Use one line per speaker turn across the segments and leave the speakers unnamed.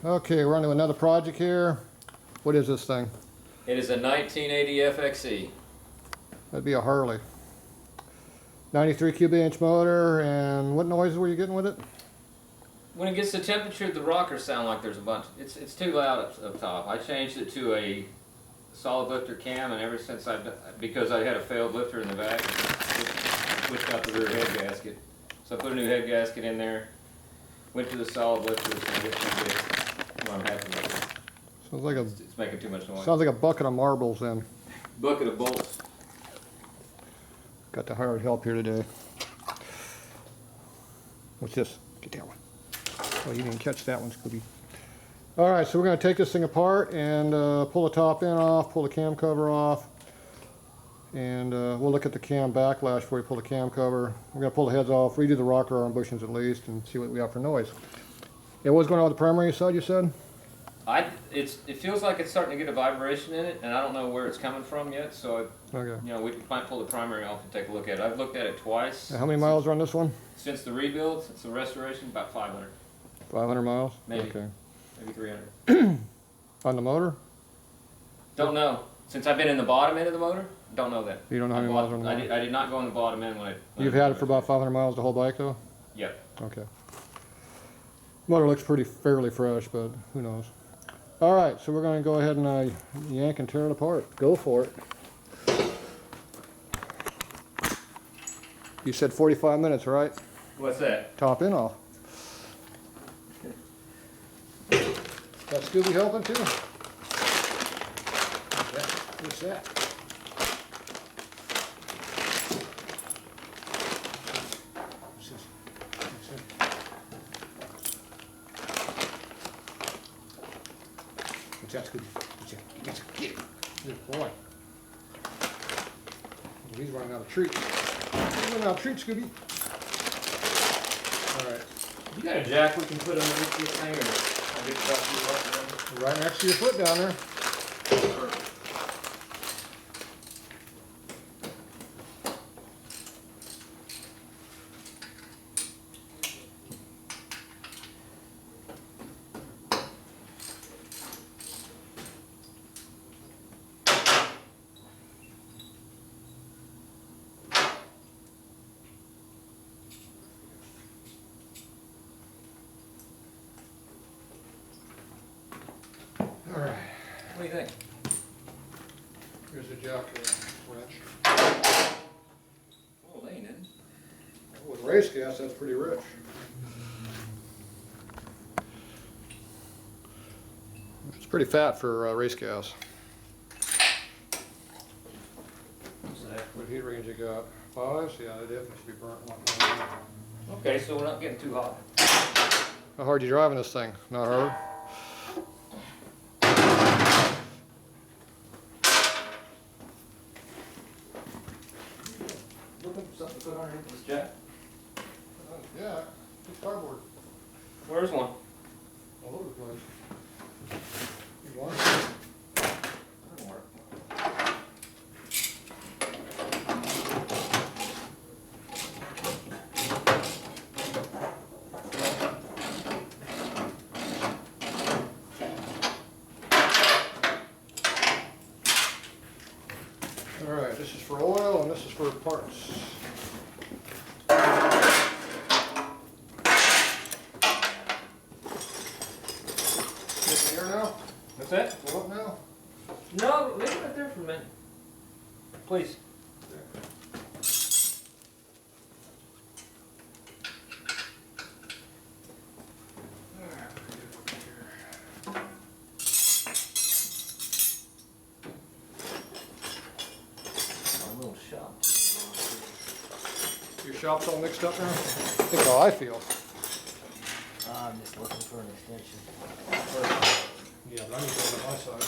Okay, we're on to another project here. What is this thing?
It is a 1980 FXE.
That'd be a Harley. 93 cubic inch motor, and what noises were you getting with it?
When it gets to temperature, the rockers sound like there's a bunch. It's too loud up top. I changed it to a solid lifter cam, and ever since because I had a failed lifter in the back, switched out the rear head gasket. So I put a new head gasket in there, went to the solid lifter, and I'm happy with it.
Sounds like
It's making too much noise.
sounds like a bucket of marbles then.
Bucket of bolts.
Got the hired help here today. What's this? Get that one. Oh, you didn't catch that one, Scooby. All right, so we're going to take this thing apart and pull the top end off, pull the cam cover off, and we'll look at the cam backlash before we pull the cam cover. We're going to pull the heads off, redo the rocker arm bushings at least, and see what we got for noise. Yeah, what's going on with the primary side, you said?
It feels like it's starting to get a vibration in it, and I don't know where it's coming from yet. So,
Okay.
we might pull the primary off and take a look at it. I've looked at it twice.
How many miles are on this one?
Since the rebuild, since the restoration, about 500.
500 miles?
Maybe.
Okay.
Maybe 300.
On the motor?
Don't know. Since I've been in the bottom end of the motor, don't know that.
You don't know how many miles are on the motor?
I did not go in the bottom end when I.
You've had it for about 500 miles the whole bike though?
Yep.
Okay. Motor looks fairly fresh, but who knows. All right, so we're going to go ahead and yank and tear it apart. Go for it. You said 45 minutes, right?
What's that?
Top in off. Got Scooby helping too? What's that? What's this? What's that? What's that, Scooby? What's that? Get it. Good boy. He's running out of treats. He's running out of treats, Scooby. All right.
You got a jack we can put underneath this thing, or I'll get it back to you
Right next to your foot down there. All right.
What do you think?
Here's a jack wrench.
Oh, they ain't in.
With race gas, that's pretty rich. It's pretty fat for race gas. What heat range you got? 5? Yeah, they definitely should be burnt.
Okay, so we're not getting too hot.
How hard you driving this thing? Not hard?
Looking for something to put underneath this jack.
Yeah, it's cardboard.
Where's one?
All over the place. You want it?
That'll work.
All right, this is for oil and this is for parts. Get here now?
What's that?
Go up now?
No, leave it right there for a minute. Please. A little shop.
Your shop's all mixed up now? That's how I feel.
I'm just looking for an extension.
Yeah, but I need to go on my side.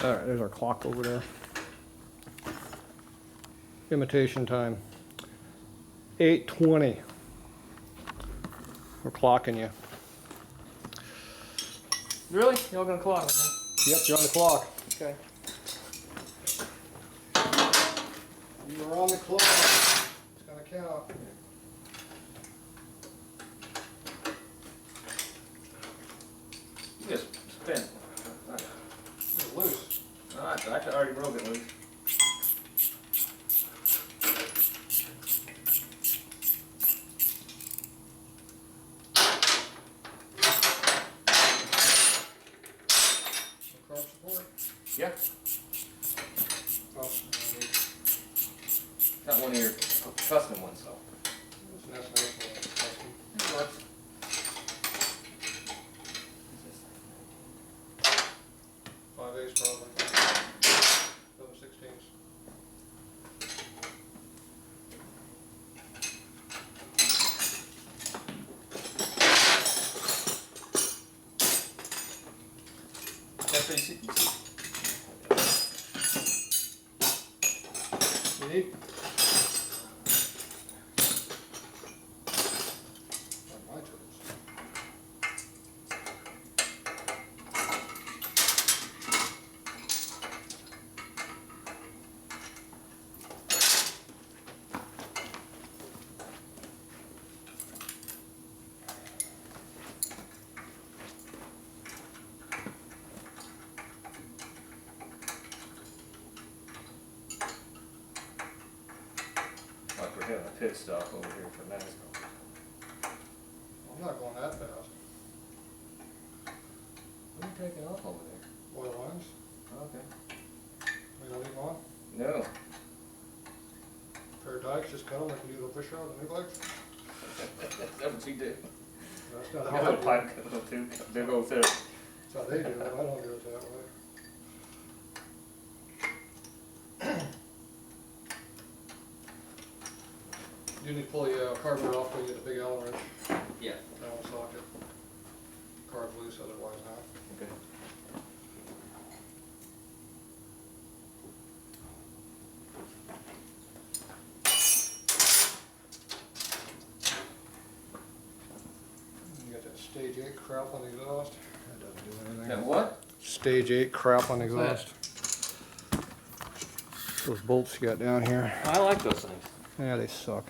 All right, there's our clock over there. imitation time. 8:20. We're clocking you.
Really? Y'all gonna clock me, huh?
Yep, you're on the clock.
Okay.
You are on the clock. It's gonna count.
Just spin.
It's loose.
Alright, I already broke it loose.
Carb support.
Yeah.
Oh,
Got one of your custom ones though.
that's nice.
It works.
5/8 probably. 11/16.
That's what you see.
See? My tools.
Like we're having a pit stop over here for NASCAR.
I'm not going that fast.
What are you taking off over there?
Oil lines.
Okay.
We don't leave on.
No.
Pair of dikes, just cut them like you do the push rod and new legs.
That's what you do.
That's not
A
how I
little
do it.
pipe, a little tube, big old thing.
That's how they do it. I don't do it that way. You need to pull the carburetor off when you get the big Allen wrench.
Yeah.
Allen socket. Carb's loose, otherwise not.
Okay.
You got that stage 8 crap on the exhaust. That doesn't do anything.
Now what?
Stage 8 crap on the
What's
exhaust. Those bolts you got down here.
I like those things.
Yeah, they suck.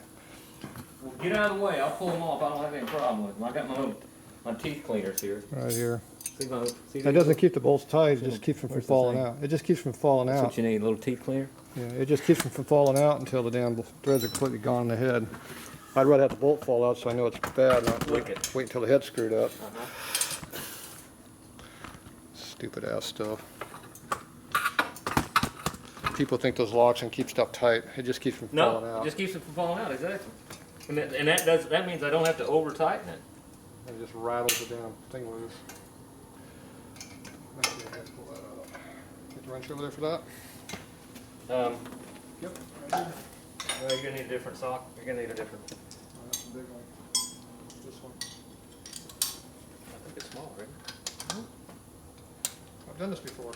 Well, get out of the way. I'll pull them off. I don't have any problem with them. I got my teeth cleaners here.
Right here.
See
That doesn't keep the bolts tight, it just keeps them from
Where's the
falling
thing?
out. It just keeps them from falling
That's
out.
what you need, a little teeth cleaner.
Yeah, it just keeps them from falling out until the damn threads are completely gone in the head. I'd rather have the bolt fall out so I know it's bad, not
Wicked.
wait until the head's screwed up.
Uh-huh.
Stupid ass stuff. People think those locks can keep stuff tight. It just keeps them from falling
No,
out.
it just keeps it from falling out, exactly. And that means I don't have to over tighten it.
It just rattles the damn thing loose. Actually, I have to pull that out. Get the wrench over there for that? Yep. Right here.
Well, you're gonna need a different sock. You're gonna need a different.
Oh, that's a big one. This one.
I think it's small, right?
I've done this before.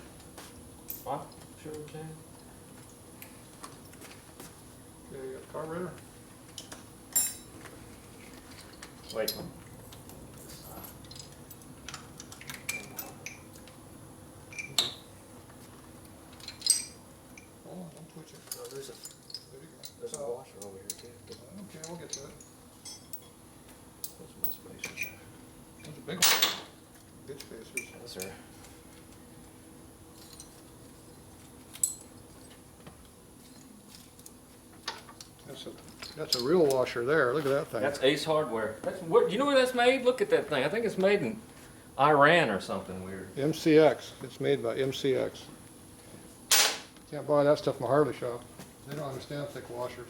What? Sure we can.
Yeah, you got the carburetor?
Wait.
Oh, don't twitch it.
No, there's a
There you go.
there's a
Oh,
washer over here too.
okay, we'll get to it.
Those are my spacers.
Those are big ones. Big spacers.
Yes, sir.
That's a real washer there. Look at that thing.
That's Ace Hardware. That's where, you know where that's made? Look at that thing. I think it's made in Iran or something weird.
MCX. It's made by MCX. Can't buy that stuff from a Harley shop. They don't understand thick washers.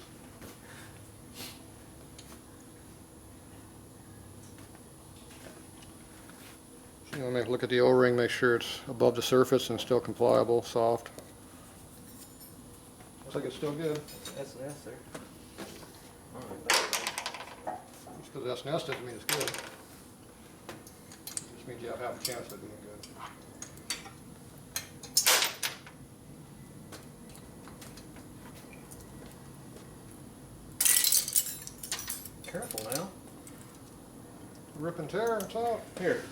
So you want to look at the O-ring, make sure it's above the surface and still compliable, soft. Looks like it's still good.
That's sir. All right.
Just because that's nest doesn't mean it's good. It just means you have half a chance of it being good.
Careful now.
Rip and tear, it's out.
Here.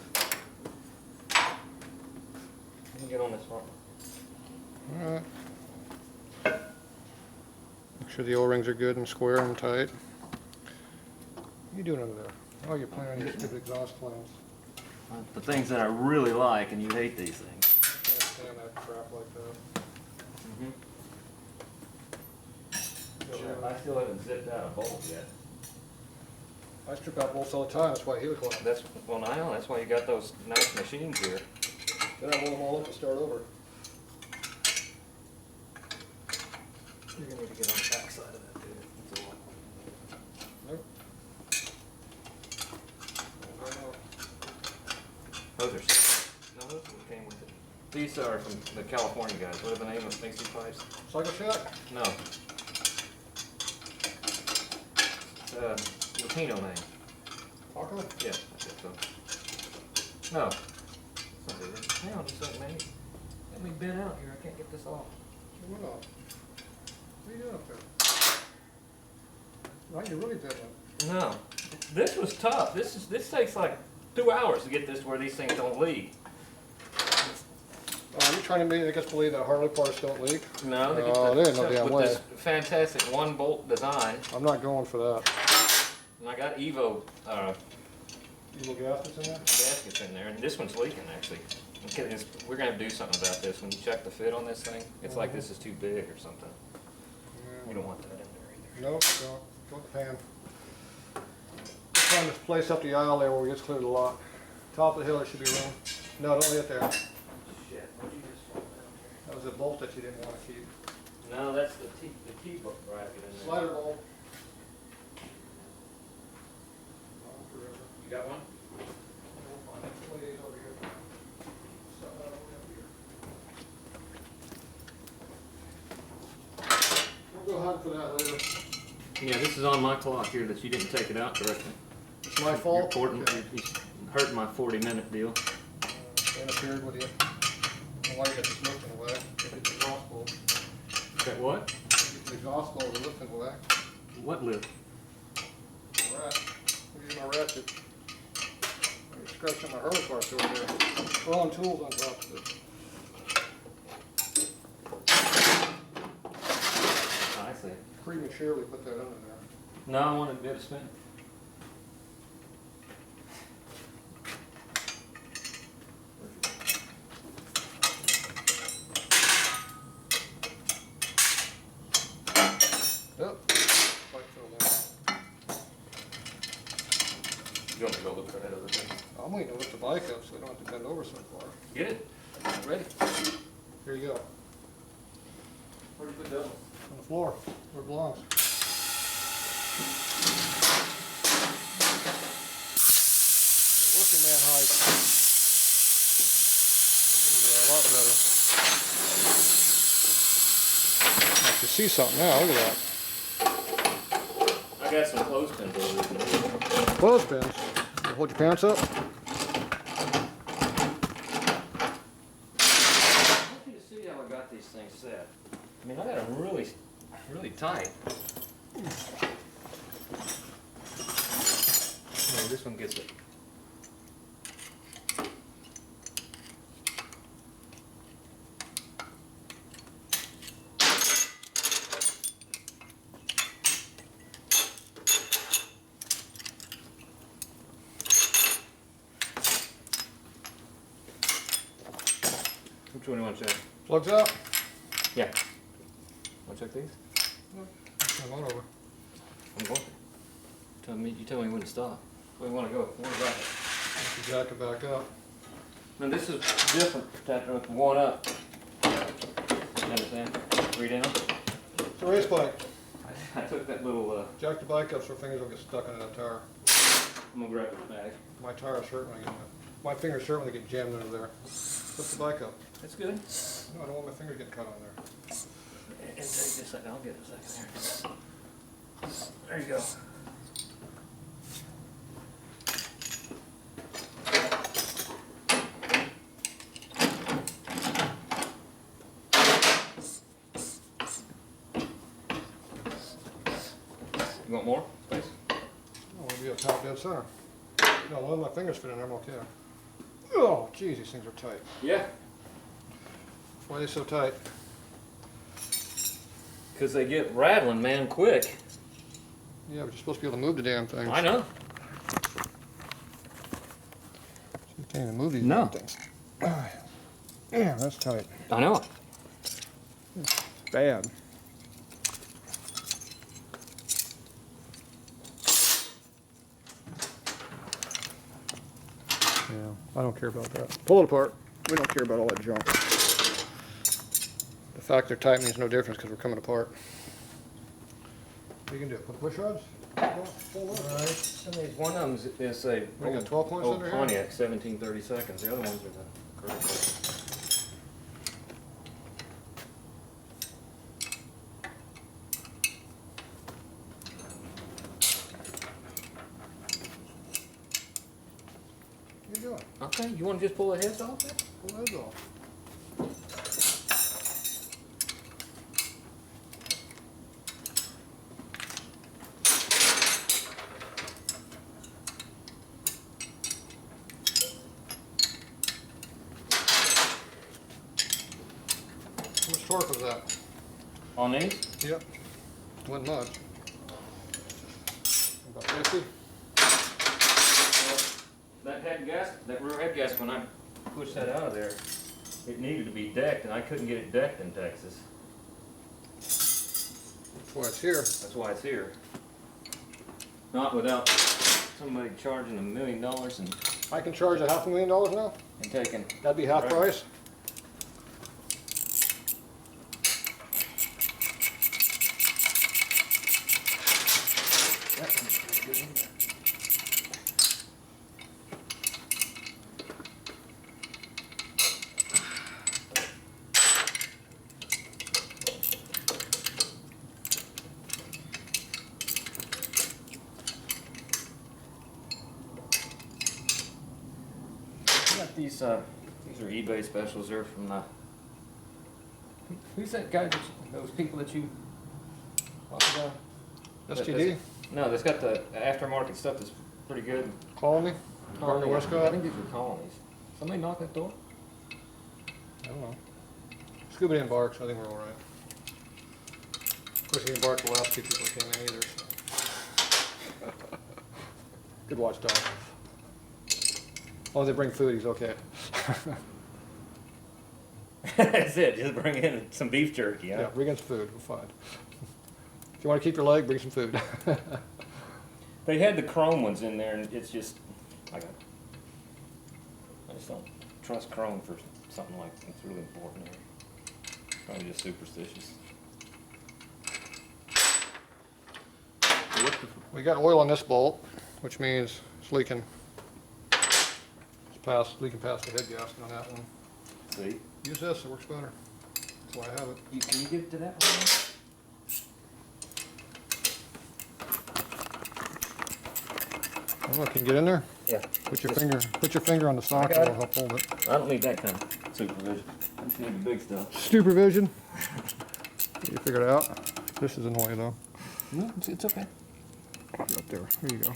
Let me get on this one.
Alright. Make sure the O-rings are good and square and tight. What are you doing over there? Oh, you're playing on your stupid exhaust plans.
The things that I really like, and you hate these things.
I can't stand that crap like that.
I still haven't zipped out a bolt yet.
I strip out bolts all the time, that's why he was going.
Well, I know, that's why you got those nice machines here.
Then I roll them all up and start over.
You're gonna need to get on the back side of that, dude. That's all.
Nope.
Those are, no, those came with it. These are from the California guys. What are the name of Sphinxy pipes?
Cycle check?
No. Latino name.
Taco?
Yeah, I think so. No. It's not good. Hang on just a second, man. Let me bend out here. I can't get this off.
What up? What are you doing up there? Right, you're really bidding.
No. This was tough. This takes like 2 hours to get this where these things don't leak.
Oh, you're trying to make us believe that Harley parts don't leak?
No, they
Oh, there ain't no damn
with
way.
this fantastic one bolt design.
I'm not going for that.
And I got Evo
You little gaskets in there?
gaskets in there, and this one's leaking actually. We're gonna have to do something about this. When you check the fit on this thing, it's like this is too big or something. You don't want that in there either.
Nope, don't. Go with the pan. Let's find this place up the aisle there where we just cleared the lot. Top of the hill, there should be room. No, don't lay it there.
Shit, what'd you just fall down
That was a bolt that you didn't want to keep.
here? No, that's the T bracket in there.
Slider bolt.
You got one?
We'll go hunt for that later.
Yeah, this is on my clock here that you didn't take it out correctly.
It's my fault?
You're
Okay.
hurting my 40-minute deal.
Interfered with you. Why you got this lifting away? Get the exhaust bolt.
That what?
Get the exhaust bolt, the lifting away.
What lift?
Alright. We'll use my ratchet. You're scratching my Harley parts over there. Throwing tools on top of it.
I see.
Prematurely put that under there.
No, I wanted to be able to spin.
Yep. Fight for the win.
You want me to go look for that other thing?
I'm waiting to lift the bike up so I don't have to bend over so far.
Get it. Ready.
Here you go.
Where'd you put that one?
On the floor, where it belongs. Working man height. Yeah, a lot better. I can see something now, look at
I got some clothespins over there.
that. Clothespins. Hold your pants up.
I want you to see how I got these things set. I mean, I got them really, really tight. Oh, this one gets it. Which one do you want to check?
Plugs out.
Yeah. Want to check these?
Come on over.
I'm going to. You tell me when to stop. Where do you want to go? Where's that?
You jack it back up.
Now this is different, Tatro. One up. You understand? 3 down.
It's a race bike.
I took that little,
Jack the bike up so your fingers don't get stuck in that tire.
I'm gonna grab it back.
My tires hurt when I get my fingers hurt when they get jammed into there. Lift the bike up.
That's good.
No, I don't want my fingers getting cut on there.
And take this a second. I'll get it a second here. There you go. You want more? Please.
It'll be a top dead center. No, one of my fingers fit in there, I'm okay. Oh, geez, these things are tight.
Yeah.
Why are they so tight?
Because they get rattling, man, quick.
Yeah, but you're supposed to be able to move the damn things.
I know.
You can't even move these
No.
damn things. Damn, that's tight.
I know.
Bad. Yeah, I don't care about that. Pull it apart. We don't care about all that junk. The fact they're tight means no difference because we're coming apart. What are you gonna do? Put push rods?
One of them is a
We got 12 points under here?
Pontiac, 1730 seconds. The other ones are the correct.
What are you doing?
Okay, you want to just pull the heads off it?
Pull the heads off. How much torque was that?
On these?
Yep. Wasn't much. About 50?
That head gasket, that rear head gasket, when I pushed that out of there, it needed to be decked, and I couldn't get it decked in Texas.
That's why it's here.
That's why it's here. Not without somebody charging $1 million and
I can charge a $500,000 now?
taking.
That'd be half
Right.
price?
These are eBay specials. They're from who's that guy? Those people that you talked about?
STD?
No, that's got the aftermarket stuff that's pretty good.
Colony? Gardner
I
Westcott?
think these are colonies. Somebody knock that door?
I don't know. Scuba didn't bark, so I think we're all right. Of course, he didn't bark the last two people that came in either. So. Good watchdog. As long as they bring food, he's okay.
That's it. Just bring in some beef jerky. Huh?
Yeah, bring in some food, we're fine. If you want to keep your leg, bring some food.
They had the chrome ones in there, and it's just I just don't trust chrome for something like that's really important here. Probably just superstitious.
We got oil on this bolt, which means it's leaking. It's leaking past the head gasket on that one.
See?
Use this, it works better. That's why I have it.
Can you get it to that one?
Oh, look, can you get in there?
Yeah.
Put your finger on the socket,
got
it'll
it.
help hold it.
I don't need that kind of supervision. I just need the big stuff.
Supervision. You figured it out. This is in the way though.
No, it's okay.
Up there. There you go.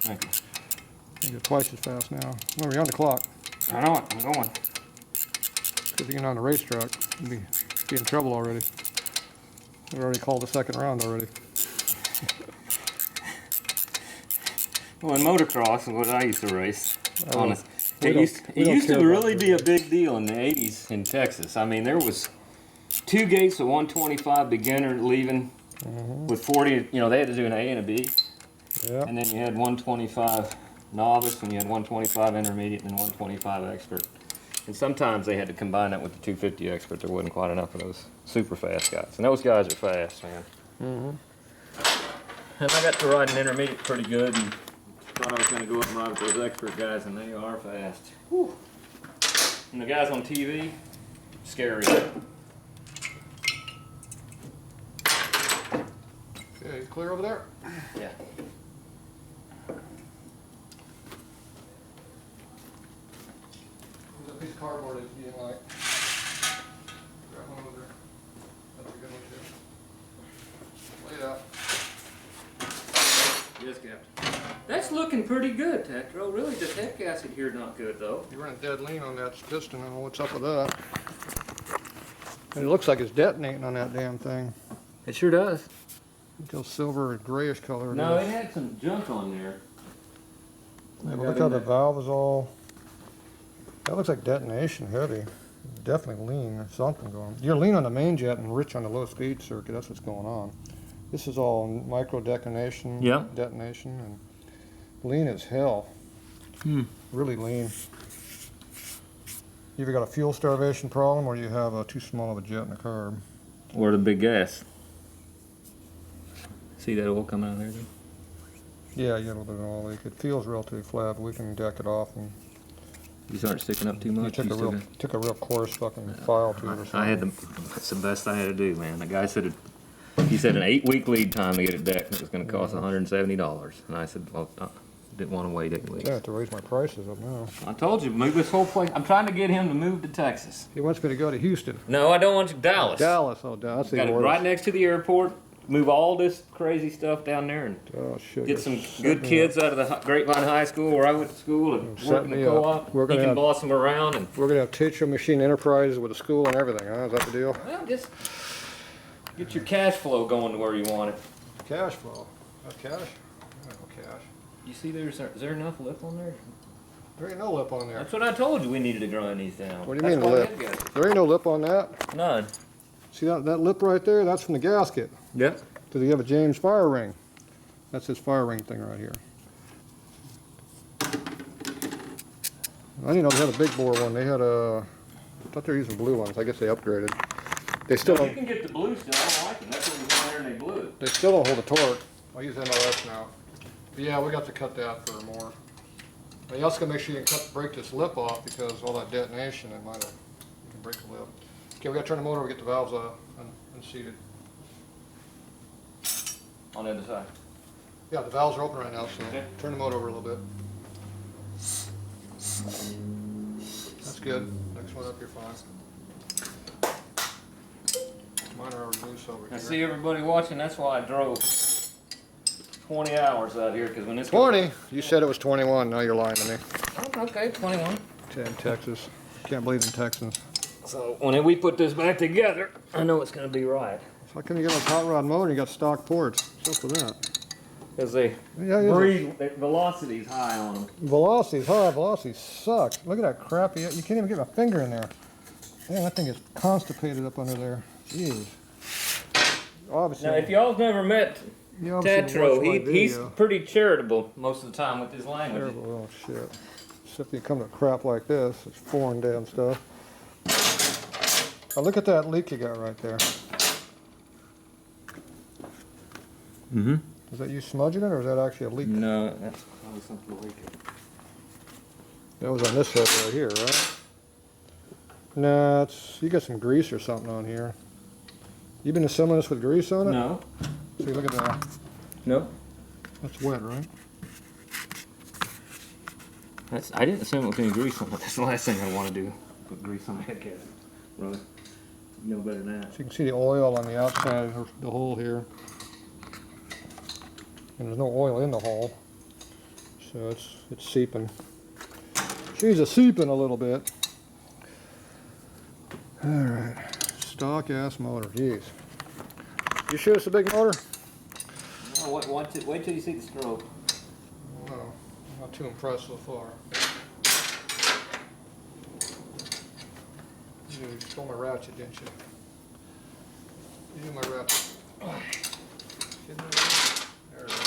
Thank you.
You go twice as fast now. Well, we're on the clock.
I know it. I'm going.
If you're on the racetrack, you'd be in trouble already. We already called the second round already.
Well, in motocross, what I used to race, honest,
we
it
don't-
used
we don't
to
care about
really be a
that.
big deal in the 80s in Texas. I mean, there was 2 gates of 125 beginner leaving with 40, you know, they had to do an A and a B.
Yeah.
And then you had 125 novice, and you had 125 intermediate, and then 125 expert. And sometimes they had to combine that with the 250 expert. There wasn't quite enough of those super fast guys. And those guys are fast, man. And I got to ride an intermediate pretty good, and thought I was going to go up and ride with those expert guys, and they are fast. Whew. And the guys on TV, scary.
Okay, you clear over there?
Yeah.
There's a piece of cardboard that you didn't like. Grab one over there. That's a good one too. Lay it out.
Yes, Captain. That's looking pretty good, Tatro. Really, the head gasket here not good though.
You're running dead lean on that piston. I don't know what's up with that. And it looks like it's detonating on that damn thing.
It sure does.
Until silver and grayish color.
No, it had some junk on there.
Yeah, but look how the valve is all. That looks like detonation heavy. Definitely lean. There's something going. You're lean on the main jet and rich on the low speed circuit. That's what's going on. This is all micro detonation.
Yeah.
Detonation and lean as hell. Really lean. You either got a fuel starvation problem or you have too small of a jet in the carb.
Or the big gas. See that oil coming out of there? Dude?
Yeah, you got a little bit of oil leak. It feels relatively flat, but we can deck it off. And
These aren't sticking up too much.
you took a real coarse fucking file to it or something.
That's the best I had to do, man. The guy said he said an 8-week lead time to get it decked, and it was going to cost $170. And I said, well, I didn't want to wait 8 weeks.
I have to raise my prices up now.
I told you, move this whole place. I'm trying to get him to move to Texas.
He wants me to go to Houston.
No, I don't want you to Dallas.
Dallas, oh Dallas.
Got it right next to the airport. Move all this crazy stuff down there and
Oh shit.
get some good kids out of the Grapevine High School where I went to school and
Set
work in the
me up.
co-op.
We're
You
gonna
can
have-
boss them around and
We're gonna have Tatro Machine Enterprises with a school and everything, huh? Is that the deal?
well, just get your cash flow going to where you want it.
Cash flow. Cash? No cash.
You see, is there enough lip on there?
There ain't no lip on there.
That's what I told you we needed to grind these down.
What do you
That's
mean
why
lip?
they got
There ain't no lip on that.
it. None.
See that lip right there? That's from the gasket.
Yep.
Because you have a James fire ring. That's his fire ring thing right here. I didn't know they had a big bore one. They had a. I thought they were using blue ones. I guess they upgraded. They still
No, you
don't.
can get the blue still. I don't like them. That's what was on there and they blew it.
They still don't hold a torque. I use MOS now. But yeah, we got to cut that for more. But you also gotta make sure you can break this lip off because all that detonation, it might have. You can break the lip. Okay, we gotta turn the motor over, get the valves unseated.
On the other side.
Yeah, the valves are open right now, so
Okay.
turn the motor over a little bit. That's good. Next one up, you're fine. Mine are already loose over
I
here.
see everybody watching. That's why I drove 20 hours out here because when this
20? You said it was 21. Now you're lying to me.
Oh, okay, 21.
In Texas. Can't believe in Texans.
So when we put this back together, I know it's going to be right.
How come you got a hot rod motor and you got stock ports? What's up with that?
Because they
Yeah, it is.
breathe, the velocity's high on them.
Velocity's high. Velocity sucks. Look at that crappy. You can't even get my finger in there. Man, that thing is constipated up under there. Jeez. Obviously.
Now, if y'all've never met
you obviously
Tatro,
watched my
he's
video.
pretty charitable most of the time with his language.
Terrible. Oh shit. Except you come to crap like this. It's foreign damn stuff. Now look at that leak you got right there.
Mm-hmm.
Is that you smudging it or is that actually a leak?
No, that's probably something leaking.
That was on this head right here, right? No, it's you got some grease or something on here. You been assembling this with grease on it?
No.
See, look at that.
No.
That's wet, right?
I didn't assume it was any grease on it. That's the last thing I want to do. Put grease on my head gasket. Really? You know better than that.
So you can see the oil on the outside of the hole here. And there's no oil in the hole. So it's seeping. She's seeping a little bit. Alright. Stock ass motor. Jeez. You sure it's a big motor?
No, wait till you see the stroke.
No. I'm not too impressed so far. You stole my ratchet, didn't you? You my ratchet. There it is.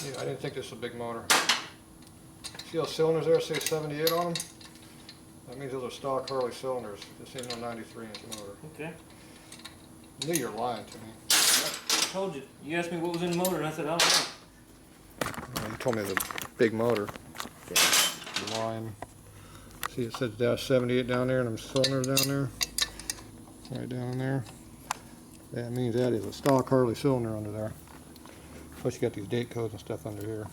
Yeah, I didn't think this was a big motor. See those cylinders there, say 78 on them? That means those are stock Harley cylinders. This ain't no 93-inch motor.
Okay.
I knew you were lying to me.
I told you. You asked me what was in the motor, and I said, I don't know.
Well, you told me it was a big motor. You're lying. See, it says dash 78 down there and them cylinders down there. Right down in there. That means that is a stock Harley cylinder under there. Plus you got these date codes and stuff under here.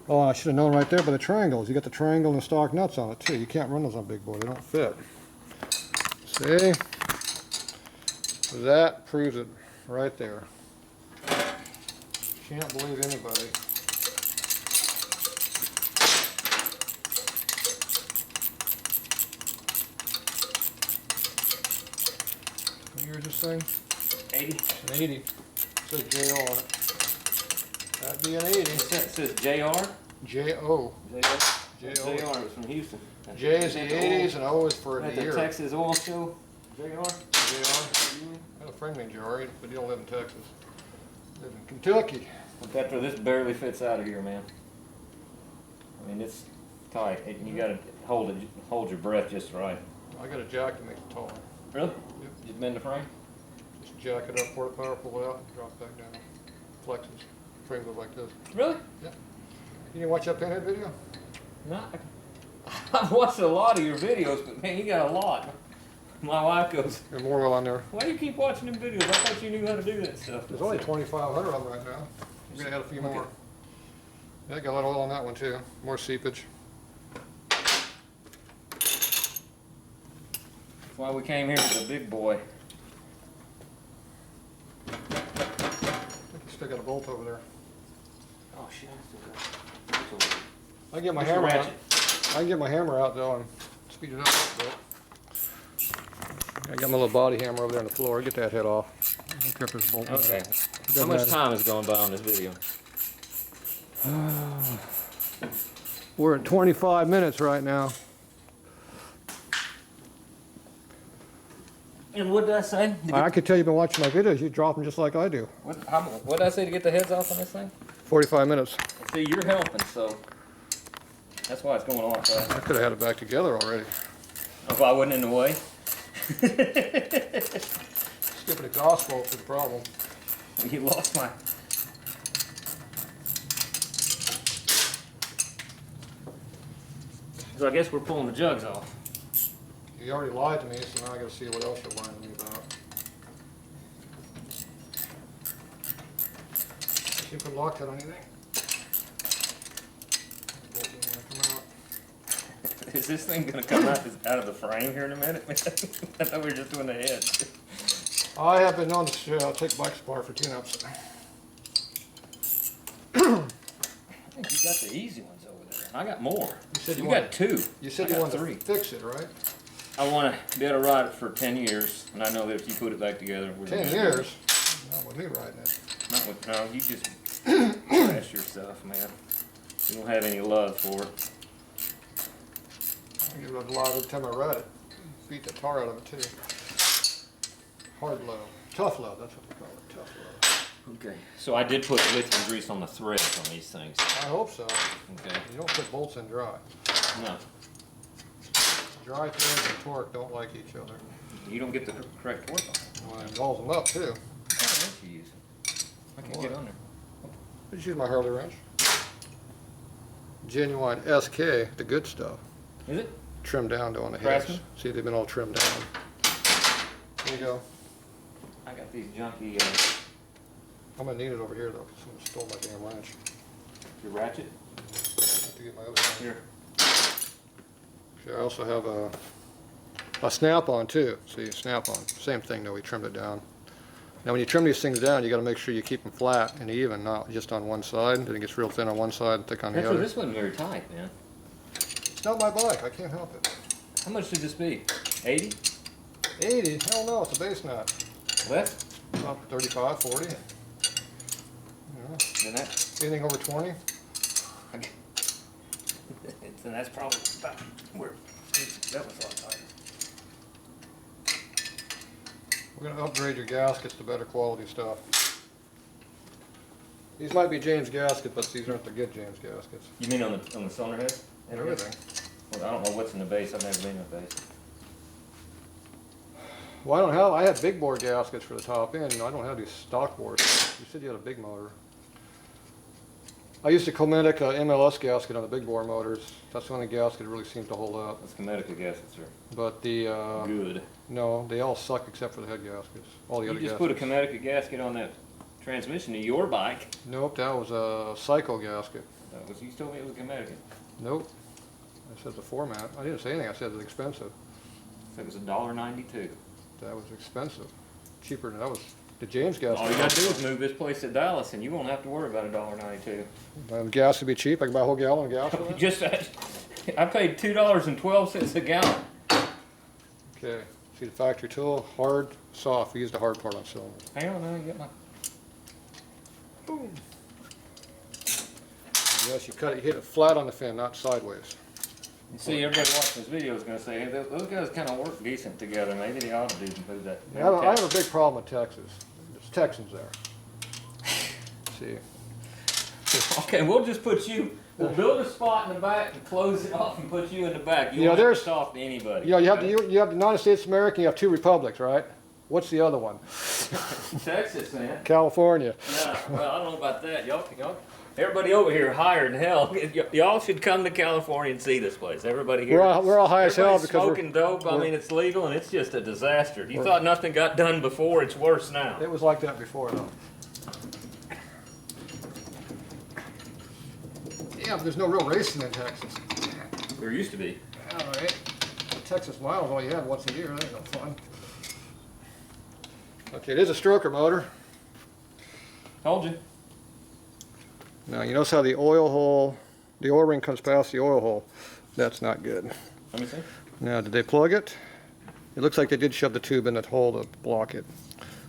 Oh, I should have known right there by the triangles. You got the triangle and the stock nuts on it too. You can't run those on big bore, they don't fit. See? That proves it right there. Can't believe anybody. What year is this thing?
80.
An 80. It says JO on it. That'd be an 80.
It says JR?
JO.
JR is from Houston.
J is the 80s and O is for the
At the
year.
Texas oil show, JR?
JR. I have a friend named JR, but he don't live in Texas. He lives in Kentucky.
Well, Tatro, this barely fits out of here, man. I mean, it's tight. You gotta hold your breath just right.
I got a jack to make it taller.
Really?
Yep.
Just bend the frame?
Just jack it up, pour the power, pull it out, and drop it back down. Flexes. Frame goes like this.
Really?
Yeah. You didn't watch that pinhead video?
No. I've watched a lot of your videos, but man, you got a lot. My wife goes,
There's more oil on there.
why do you keep watching them videos? I thought you knew how to do that stuff.
There's only 2,500 of them right now. We're gonna add a few more. Yeah, got a lot of oil on that one too. More seepage.
That's why we came here to the big boy.
I think you still got a bolt over there.
Oh shit, I still got it.
I can get my
Where's your
hammer out.
ratchet?
I can get my hammer out though and speed it up a bit. I got my little body hammer over there on the floor. Get that head off. Look if there's a bolt.
Okay.
Doesn't
How much
matter.
time has gone by on this video?
We're at 25 minutes right now.
And what did I say?
I could tell you've been watching my videos. You drop them just like I do.
What did I say to get the heads off on this thing?
45 minutes.
See, you're helping, so that's why it's going a lot faster.
I could have had it back together already.
If I wasn't in the way.
Skipping exhaust bolts is the problem.
You lost my. So I guess we're pulling the jugs off.
You already lied to me, so now I gotta see what else you're lying to me about. See if we locked it on anything. Bolt didn't wanna come out.
Is this thing gonna come out of the frame here in a minute? I thought we were just doing the head.
I have been known to take bikes apart for tune-ups.
I think you got the easy ones over there. I got more.
You said
You
you
got
wanted-
two.
You said
I
you
got
wanted
three.
to fix it, right?
I want to be able to ride it for 10 years, and I know that if you put it back together, we're
10
gonna-
years? Not with me riding it.
Not with, no, you just trash your stuff, man. You don't have any love for it.
I give it a lot every time I ride it. Beat the tar out of it too. Hard love. Tough love, that's what they call it, tough love.
Okay. So I did put lighten grease on the threads on these things.
I hope so.
Okay.
You don't put bolts in dry.
No,
Dry threads and torque don't like each other.
you don't get the correct torque on it.
Well, it balls them up too.
What wrench you use? I can't get on there.
Just use my Harley wrench. Genuine SK, the good stuff.
Is it?
Trimmed down to on the heads.
Craftsman?
See, they've been all trimmed down. There you go.
I got these junky,
I'm gonna need it over here though, because someone stole my damn wrench.
your ratchet.
I have to get my other wrench.
Here.
See, I also have a snap-on too. See, snap-on. Same thing though, we trimmed it down. Now when you trim these things down, you gotta make sure you keep them flat and even, not just on one side. Then it gets real thin on one side and thick on the
Actually,
other.
this wasn't very tight, man.
It's not my bike, I can't help it.
How much should this be? 80?
80? Hell no, it's a base nut.
Less?
About 35, 40. You know,
Then that.
anything over 20?
Then that's probably about where that was a lot tighter.
We're gonna upgrade your gaskets to better quality stuff. These might be James gaskets, but these aren't the good James gaskets.
You mean on the cylinder head?
And everything.
Well, I don't know what's in the base. I've never been in the base.
Well, I had big bore gaskets for the top end. I don't have these stock bores. You said you had a big motor. I used a Cometic MLS gasket on the big bore motors. That's the only gasket that really seems to hold up.
That's Cometica gaskets, sir.
But the,
Good.
no, they all suck except for the head gaskets. All the
You
other
just
gaskets.
put a Cometica gasket on that transmission of your bike.
Nope, that was a Psycho gasket.
That was, you told me it was Connecticut.
Nope. I said the format. I didn't say anything. I said it was expensive.
It was $1.92.
That was expensive. Cheaper than that was the James gas.
All you gotta do is move this place to Dallas and you won't have to worry about $1.92.
Gas would be cheap. I can buy a whole gallon of gas with it.
Just, I paid $2.12 a gallon.
Okay. See the factory tool, hard, soft. We used the hard part on cylinders.
Hang on, now you get my.
Boom. Yes, you cut it, you hit it flat on the fin, not sideways.
You see, everybody watching this video is gonna say, hey, those guys kinda work decent together. Maybe they ought to do that.
Yeah, I have a big problem with Texas. There's Texans there. See.
Okay, we'll just put you, we'll build a spot in the back and close it off and put you in the back. You won't have to talk to anybody.
You know, you have the United States of America, you have two republics, right? What's the other one?
Texas, man.
California.
No, well, I don't know about that. Y'all, everybody over here higher than hell. Y'all should come to California and see this place. Everybody here.
We're all high as hell because
smoking dope. I mean, it's legal and it's just a disaster. You thought nothing got done before, it's worse now.
It was like that before, though. Yeah, but there's no real racing in Texas.
There used to be.
All right. Texas miles, all you had once a year. That ain't no fun. Okay, it is a stroker motor.
Told you.
Now, you notice how the oil hole, the oil ring comes past the oil hole. That's not good.
Let me see.
Now, did they plug it? It looks like they did shove the tube in that hole to block it.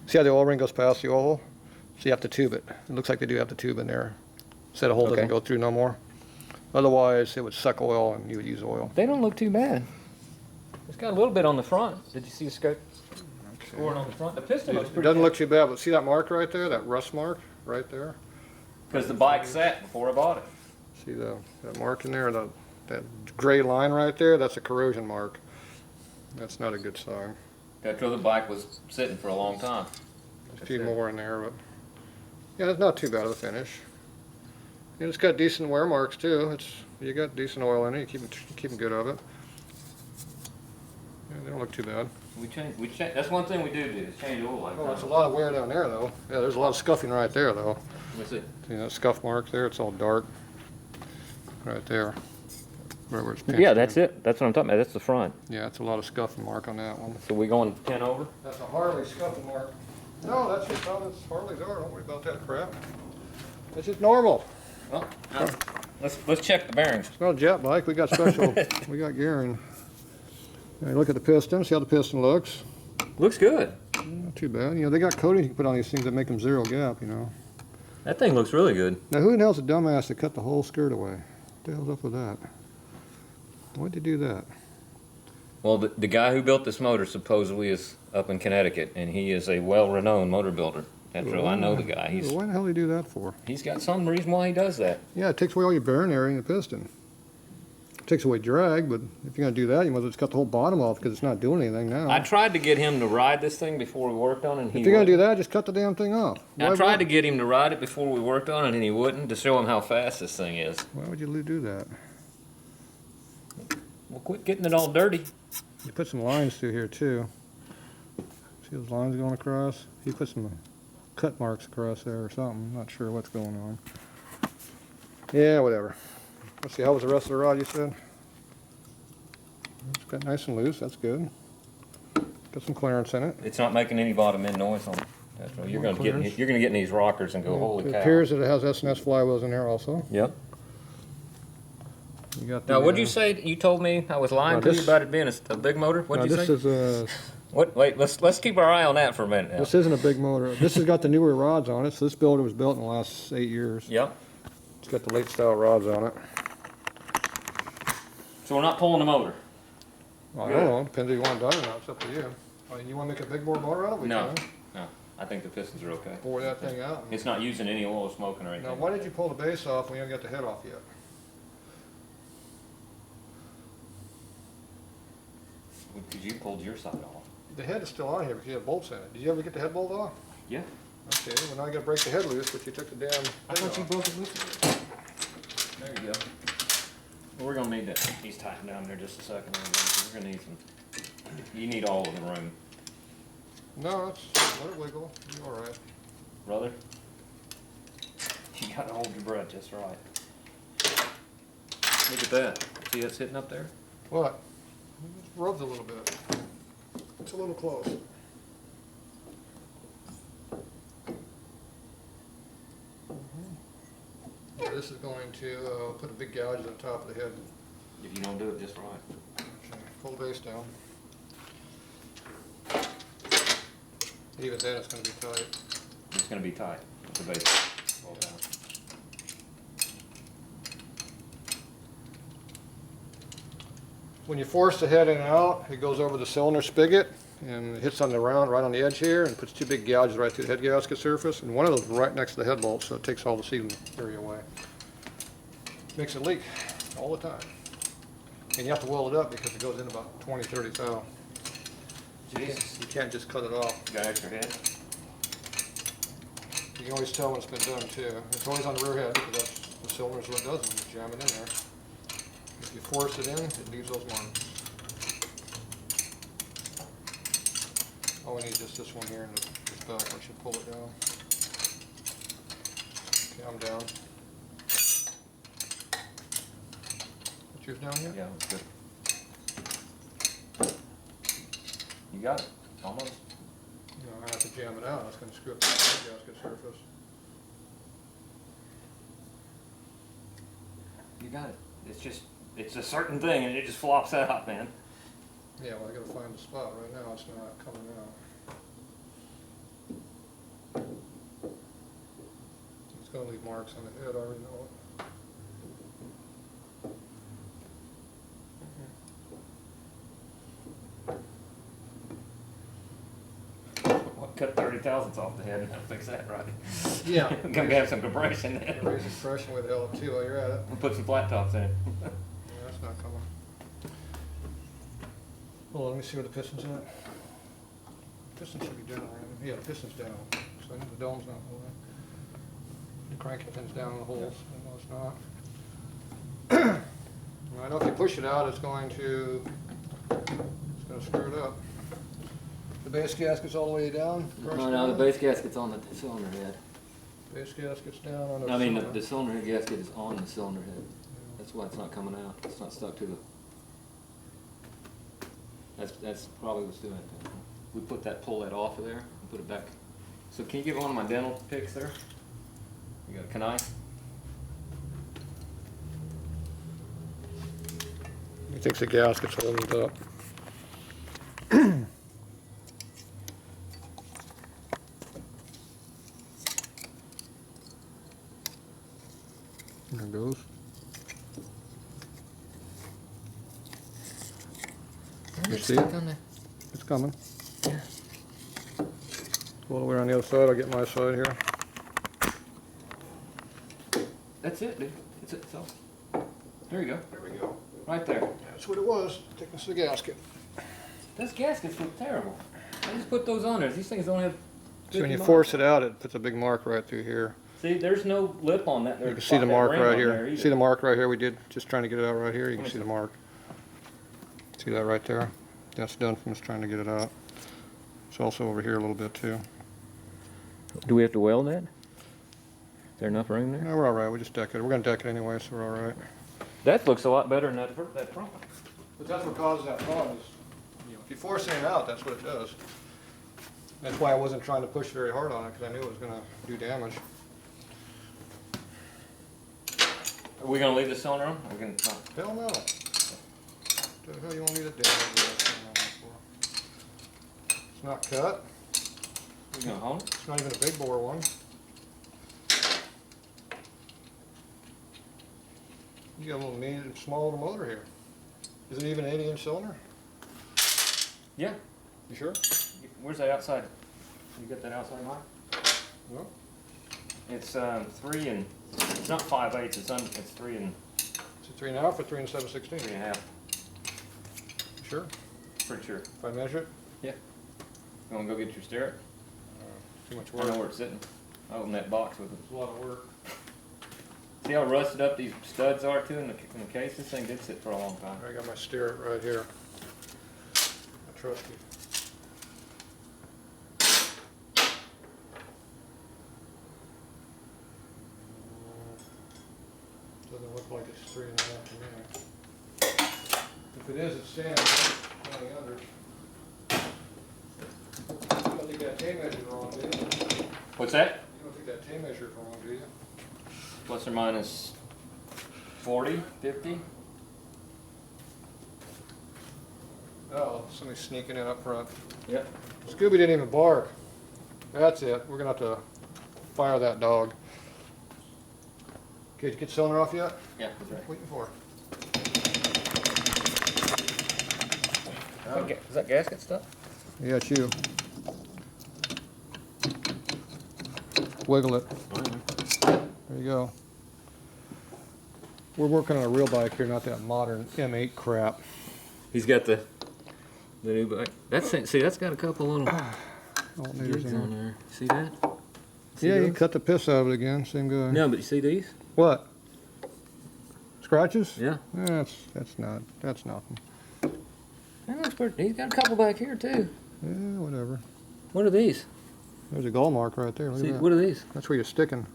See how the oil ring goes past the oil hole? So you have to tube it. It looks like they do have the tube in there. So the hole doesn't go through no more. Otherwise, it would suck oil and you would use oil.
They don't look too bad. It's got a little bit on the front. Did you see the scoring on the front? The piston looks
It
pretty
doesn't look too bad, but see that mark right there? That rust mark right there?
because the bike sat before I bought it.
See that mark in there? That gray line right there? That's a corrosion mark. That's not a good sign.
Tatro, the bike was sitting for a long time.
There's a few more in there, but yeah, it's not too bad of a finish. And it's got decent wear marks too. You got decent oil in it. You keep good of it. Yeah, they don't look too bad.
We change. That's one thing we do is change oil like
Oh,
that.
there's a lot of wear down there though. Yeah, there's a lot of scuffing right there though.
What's it?
See that scuff mark there? It's all dark. Right there. Where it's pinched
Yeah,
in.
that's it. That's what I'm talking about. That's the front.
Yeah, it's a lot of scuffing mark on that one.
So we going 10 over?
That's a Harley scuffing mark. No, that's just how this Harleys are. Don't worry about that crap. It's just normal.
Well, let's check the bearings.
It's not a jet bike. We got special. We got gearing. Now, look at the piston. See how the piston looks?
Looks good.
Not too bad. You know, they got coating you can put on these things that make them zero gap, you know.
That thing looks really good.
Now, who the hell's the dumbass that cut the whole skirt away? What the hell's up with that? Why'd you do that?
Well, the guy who built this motor supposedly is up in Connecticut, and he is a well-renowned motor builder. Tatro, I know the guy.
Why the hell did he do that for?
He's got some reason why he does that.
Yeah, it takes away all your bearing area in the piston. It takes away drag, but if you're going to do that, you might as well just cut the whole bottom off because it's not doing anything now.
I tried to get him to ride this thing before we worked on it, and he
If you're going to do
wouldn't.
that, just cut the damn thing off.
I tried to get him to ride it before we worked on it, and he wouldn't, to show him how fast this thing is.
Why would you do that?
Well, quit getting it all dirty.
You put some lines through here too. See those lines going across? He put some cut marks across there or something. I'm not sure what's going on. Yeah, whatever. Let's see, how was the rest of the rod you said? It's got nice and loose, that's good. Got some clearance in it.
It's not making any bottom end noise on it. That's right. You're gonna get in these rockers and go, holy
It
cow.
appears that it has S&S flywheels in there also.
Yep.
You got
Now, what'd you say? You told me I was lying to you about it being a big motor. What'd you say?
This is
What? Wait, let's keep our eye on that for a minute. Now.
this isn't a big motor. This has got the newer rods on it. So this builder was built in the last 8 years.
Yep.
It's got the late style rods on it.
So we're not pulling the motor.
Well, I don't know. Depends if you want it done or not. It's up to you. You want to make a big bore motor out of it? We
No.
can.
No, I think the pistons are okay.
Bore that thing out.
It's not using any oil, smoking, or anything.
Now, why did you pull the base off when you haven't got the head off yet?
Because you pulled your side off.
The head is still on here because you have bolts in it. Did you ever get the head bolt off?
Yeah.
Okay, well now you got to break the head loose, but you took the damn thing off.
broke it loose. There you go. Well, we're gonna need that. He's tightened down there just a second. We're gonna need some. You need all of the room,
No, it's let it wiggle. You're all right.
brother. You gotta hold your breath just right. Look at that. See that's hitting up there?
What? It rubs a little bit. It's a little close. Yeah, this is going to put a big gouge on the top of the head.
If you don't do it just right.
Okay, pull the base down. Even then, it's going to be tight.
It's going to be tight with the base. All down.
When you force the head in and out, it goes over the cylinder spigot and it hits on the round right on the edge here and puts two big gouges right through the head gasket surface, and one of those right next to the head bolt, so it takes all the sealing area away. Makes it leak all the time. And you have to weld it up because it goes in about 20-30 thou.
Jesus.
You can't just cut it off.
Got extra head?
You can always tell when it's been done too. It's always on the rear head because that's the cylinder's what it does when you jam it in there. If you force it in, it leaves those marks. All we need is just this one here and this back once you pull it down. Okay, I'm down. Put yours down yet?
Yeah, that's good. You got it. Almost.
No, I have to jam it out. It's going to screw up the gasket surface.
You got it. It's just, it's a certain thing and it just flops out, man.
Yeah, well, I got to find the spot. Right now, it's not coming out. It's going to leave marks on the head. I already know it.
What, cut 30 thousandths off the head and that'll fix that, right?
Yeah.
Gonna have some compression then.
Raise the compression with the LF2 while you're at it.
We'll put some flat tops in it.
Yeah, that's not coming. Hold on, let me see where the piston's at. Piston should be down. Right? Yeah, the piston's down. So the dome's not moving. The cranking pin's down in the holes. No, it's not. I know if you push it out, it's going to screw it up. The base gasket's all the way down.
No, the base gasket's on the cylinder head.
Base gasket's down on the
I mean,
cylinder.
the cylinder head gasket is on the cylinder head. That's why it's not coming out. It's not stuck to the. That's probably what's doing it. We pull that off of there and put it back. So can you give one of my dental picks there? You got a knife?
He thinks the gasket's holding it up. There it goes. You see it? It's coming.
Yeah.
Go all the way around the other side. I'll get my side here.
That's it, dude. That's it. So, there you go.
There we go.
Right there.
That's what it was. Thickness of the gasket.
Those gaskets look terrible. I just put those on there. These things don't have.
So when you
50
force it out, it puts a big mark right through here.
See, there's no lip on that.
You can see the mark right here. See the mark right here? We did just trying to get it out right here. You can see the mark. See that right there? That's done from us trying to get it out. It's also over here a little bit too.
Do we have to weld that? Is there enough room there?
No, we're all right. We just deck it. We're going to deck it anyway, so we're all right.
That looks a lot better than that front.
But that's what causes that problem. Is, if you force it out, that's what it does. That's why I wasn't trying to push very hard on it, because I knew it was going to do damage.
Are we gonna leave the cylinder on? We're gonna.
Hell no. What the hell you want me to do? It's not cut.
We gonna hone it?
It's not even a big bore one. You got a little small little motor here. Is it even an 80-inch cylinder?
Yeah.
You sure?
Where's that outside? You got that outside mark?
No.
It's 3 and. It's not 5/8. It's 3 and.
Is it 3.5 or 3 7/16?
3.5.
Sure.
Pretty sure.
If I measure it?
Yeah. You wanna go get your stirrup?
Too much
I
work.
know where it's sitting. I opened that box with it.
It's a lot of work.
See how rusted up these studs are too in the case? This thing did sit for a long time.
I got my stirrup right here. I trust you. Doesn't look like it's 3.5 to me. If it is, it's standing, counting under. You don't think that tape measure's wrong, do you?
What's that?
You don't think that tape measure's wrong, do you?
Plus or minus 40, 50?
Oh, somebody's sneaking in up front.
Yep.
Scooby didn't even bark. That's it. We're gonna have to fire that dog. Okay, did you get cylinder off yet?
Yeah, that's right.
Waiting for.
Is that gasket stuff?
Yeah, it's you. Wiggle it. There you go. We're working on a real bike here, not that modern M8 crap.
He's got the new bike. See, that's got a couple little
Alternators
jigs
in
on
there.
there. See that? See
Yeah, you
those?
cut the piss out of it again. Same guy.
No, but you see these?
What? Scratches?
Yeah.
That's nothing.
That looks pretty. He's got a couple back here too.
Yeah, whatever.
What are these?
There's a gall mark right there. Look
See,
at that.
what are these?
That's where you're sticking.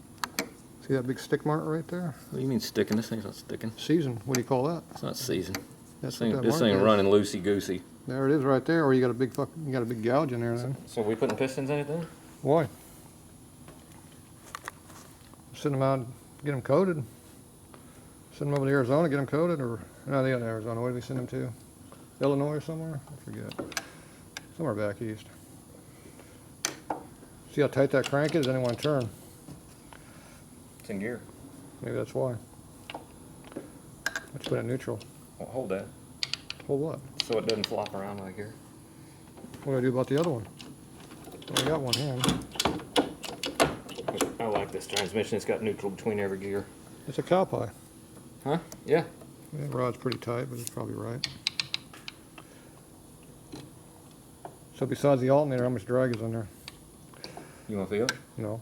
See that big stick mark right there?
What do you mean sticking? This thing's not sticking.
Season. What do you call that?
It's not seasoned.
That's
This
what that
thing
mark is.
running loosey goosey.
There it is right there. Or you got a big gouge in there then.
So are we putting pistons in it then?
Why? Send them out, get them coated. Send them over to Arizona, get them coated, or no, they got Arizona. Where did we send them to? Illinois or somewhere? I forget. Somewhere back east. See how tight that crank is? Doesn't want to turn.
It's in gear.
Maybe that's why. Let's put it in neutral.
Well, hold that
Hold what?
so it doesn't flop around like here.
What do I do about the other one? Only got one hand.
I like this transmission. It's got neutral between every gear.
It's a cow pie.
Huh? Yeah.
Yeah, the rod's pretty tight, but it's probably right. So besides the alternator, how much drag is in there?
You want to feel it?
No.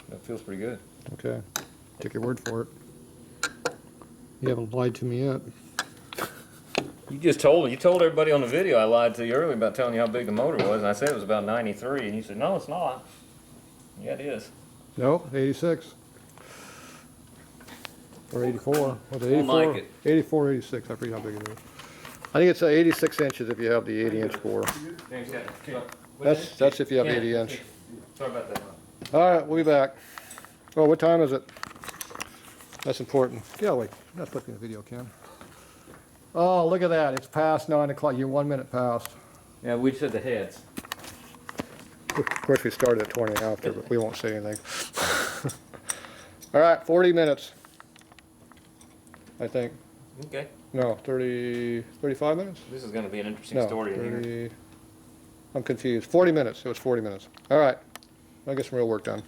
That feels pretty good.
Okay. Take your word for it. You haven't lied to me yet.
You told everybody on the video I lied to you earlier about telling you how big the motor was, and I said it was about 93, and you said, no, it's not. Yeah, it is.
No, 86. Or 84. Was it 84?
We'll like it.
84, 86. I forget how big it is. I think it's 86 inches if you have the 80-inch bore. That's if you have 80-inch.
Sorry about that.
All right, we'll be back. Oh, what time is it? That's important. Yeah, wait. I'm not flipping the video, Ken. Oh, look at that. It's past 9 o'clock. You're 1 minute past.
Yeah, we said the heads.
Of course, we started at 20 after, but we won't say anything. All right, 40 minutes. I think.
Okay.
No, 35 minutes?
This is going to be an interesting
No,
story here.
30. I'm confused. 40 minutes. It was 40 minutes. All right. I'll get some real work done.